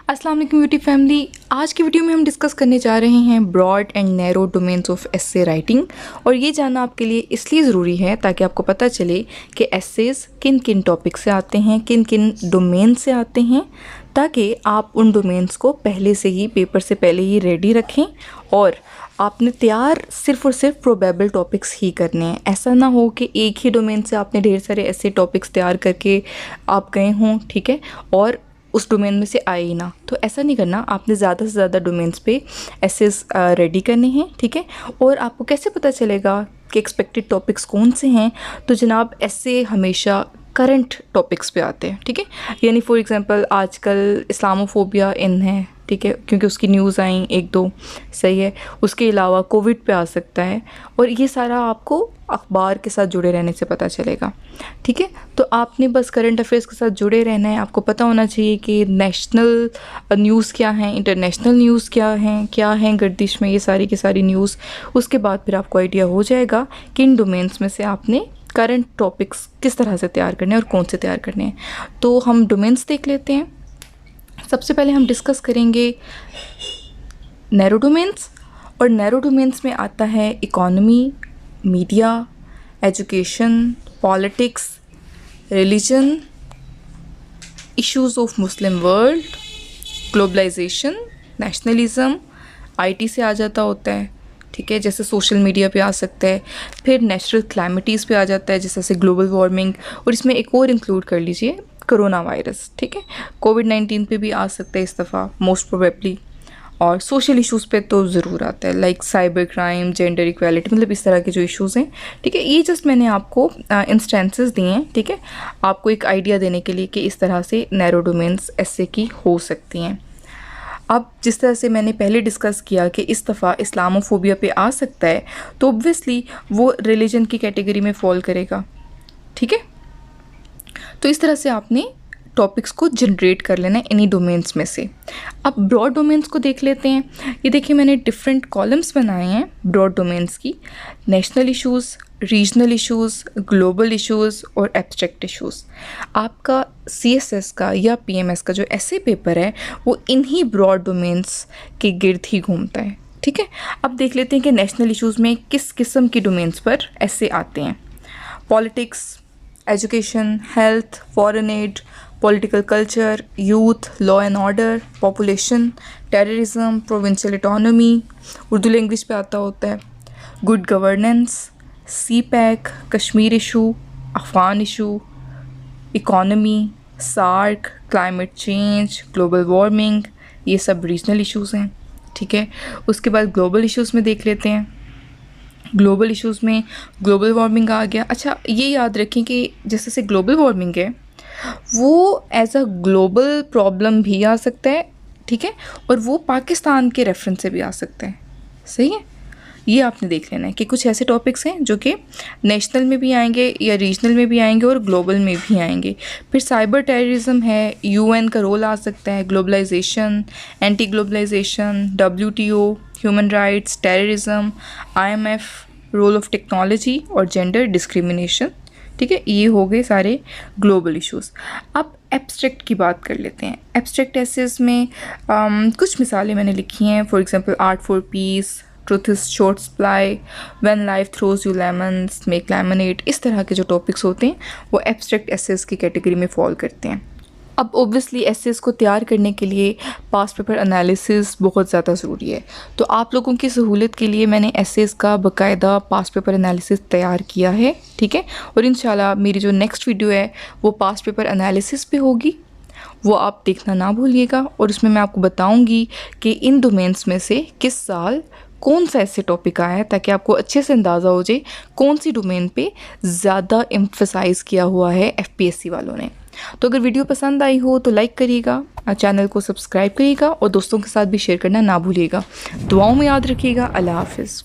अस्सलाम वालेकुम beauty family. आज की वीडियो में हम डिस्कस करने जा रहे हैं broad and narrow domains of essay writing. और ये जानना आपके लिए इसलिए ज़रूरी है ताकि आपको पता चले कि एस्सेस किन किन टॉपिक से आते हैं, किन किन डोमेन से आते हैं, ताकि आप उन डोमेन्स को पहले से ही पेपर से पहले ही रेडी रखें और आपने तैयार सिर्फ़ और सिर्फ प्रोबेबल टॉपिक्स ही करने हैं। ऐसा ना हो कि एक ही डोमेन से आपने ढेर सारे ऐसे टॉपिक्स तैयार करके आप गए हों, ठीक है, और उस डोमेन में से आए ही ना। तो ऐसा नहीं करना, आपने ज़्यादा से ज़्यादा डोमेन्स पे एसेस रेडी करने हैं, ठीक है। और आपको कैसे पता चलेगा कि एक्सपेक्टेड टॉपिक्स कौन से हैं? तो जनाब ऐसे हमेशा करंट टॉपिक्स पे आते हैं, ठीक है। यानी फॉर एग्जांपल आजकल इस्लामोफोबिया इन है, ठीक है, क्योंकि उसकी न्यूज़ आई एक दो, सही है। उसके अलावा कोविड पे आ सकता है, और ये सारा आपको अखबार के साथ जुड़े रहने से पता चलेगा, ठीक है। तो आपने बस करंट अफेयर्स के साथ जुड़े रहना है। आपको पता होना चाहिए कि नेशनल न्यूज़ क्या हैं, इंटरनेशनल न्यूज़ क्या हैं गर्दिश में, ये सारी की सारी न्यूज़। उसके बाद फिर आपको आइडिया हो जाएगा कि इन डोमेन्स में से आपने करंट टॉपिक्स किस तरह से तैयार करने हैं और कौन से तैयार करने हैं। तो हम डोमेन्स देख लेते हैं। सबसे पहले हम डिस्कस करेंगे नैरो डोमेन्स, और नैरो डोमेन्स में आता है economy, media, education, politics, religion, issues of Muslim world, globalisation, nationalism, IT से आ जाता होता है, ठीक है, जैसे सोशल मीडिया पे आ सकता है। फिर नेचुरल क्लाइमिटीज़ पे आ जाता है, जैसे ग्लोबल वार्मिंग, और इसमें एक और इंक्लूड कर लीजिए कोरोना वायरस, ठीक है। कोविड-19 पे भी आ सकता है इस दफ़ा मोस्ट प्रोबेबली। और सोशल इश्यूज़ पे तो ज़रूर आता है, like cyber crime, gender equality, मतलब इस तरह के जो इश्यूज़ हैं, ठीक है। ये जस्ट मैंने आपको इंस्टेंसेस दिए हैं, ठीक है, आपको एक आइडिया देने के लिए कि इस तरह से नैरो डोमेन्स ऐसे की हो सकती हैं। अब जिस तरह से मैंने पहले डिस्कस किया कि इस दफ़ा इस्लामोफोबिया पे आ सकता है, तो ऑब्वियसली वो रिलीजन की कैटेगरी में फॉल करेगा, ठीक है। तो इस तरह से आपने टॉपिक्स को जनरेट कर लेना है इन्हीं डोमेन्स में से। अब ब्रॉड डोमेन्स को देख लेते हैं। ये देखिए मैंने डिफरेंट कॉलम्स बनाए हैं ब्रॉड डोमेन्स की। National issues, regional issues, global issues और एब्स्ट्रैक्ट इश्यूज़। आपका सीएसएस का या पीएमएस का जो ऐसे पेपर है वो इन्हीं ब्रॉड डोमेन्स के गिर्द ही घूमता है, ठीक है। अब देख लेते हैं कि नेशनल इश्यूज़ में किस किस्म की डोमेन्स पर ऐसे आते हैं। Politics, education, health, foreign aid, political culture, youth, law and order, population, terrorism, provincial autonomy, Urdu language पे आता होता है, good governance, CPEC, Kashmir issue, Afghan issue, economy, SAARC, climate change, global warming, ये सब रीजनल इश्यूज़ हैं, ठीक है। उसके बाद ग्लोबल इश्यूज़ में देख लेते हैं। ग्लोबल इश्यूज़ में ग्लोबल वार्मिंग आ गया। अच्छा, ये याद रखें कि जैसे ग्लोबल वार्मिंग है वो एज अ ग्लोबल प्रॉब्लम भी आ सकता है, ठीक है, और वो पाकिस्तान के रेफरेंस से भी आ सकता है, सही है। ये आपने देख लेना है कि कुछ ऐसे टॉपिक्स हैं जो कि नेशनल में भी आएंगे या रीजनल में भी आएंगे और ग्लोबल में भी आएंगे। फिर साइबर टेररिज्म है, यूएन का रोल आ सकता है, globalisation, anti globalisation, WTO, human rights, terrorism, IMF, role of technology और जेंडर डिस्क्रिमिनेशन, ठीक है। ये हो गए सारे ग्लोबल इश्यूज़। अब एब्स्ट्रैक्ट की बात कर लेते हैं। एब्स्ट्रैक्ट एसेस में कुछ मिसालें मैंने लिखी हैं। For example art for piece, truth is short supply, when life throws you lemons, make lemonade, इस तरह के जो टॉपिक्स होते हैं वो एब्स्ट्रैक्ट एसेस की कैटेगरी में फॉल करते हैं। अब ओब्वियसली एसेस को तैयार करने के लिए पास्ट पेपर एनालिसिस बहुत ज़्यादा ज़रूरी है। तो आप लोगों की सहूलत के लिए मैंने एसेस का बाकायदा पास्ट पेपर एनालिसिस तैयार किया है, ठीक है। और इंशाल्लाह मेरी जो नेक्स्ट वीडियो है वो पास्ट पेपर एनालिसिस पे होगी, वो आप देखना ना भूलिएगा। और उसमें मैं आपको बताऊंगी कि इन डोमेन्स में से किस साल कौन सा ऐसे टॉपिक आया है, ताकि आपको अच्छे से अंदाज़ा हो जाए कौन सी डोमेन पे ज़्यादा एम्फसाइज़ किया हुआ है एफपीएससी वालों ने। तो अगर वीडियो पसंद आई हो तो लाइक करिएगा, चैनल को सब्सक्राइब करिएगा और दोस्तों के साथ भी शेयर करना ना भूलिएगा। दुआओं में याद रखिएगा। अल्लाह हाफिज़।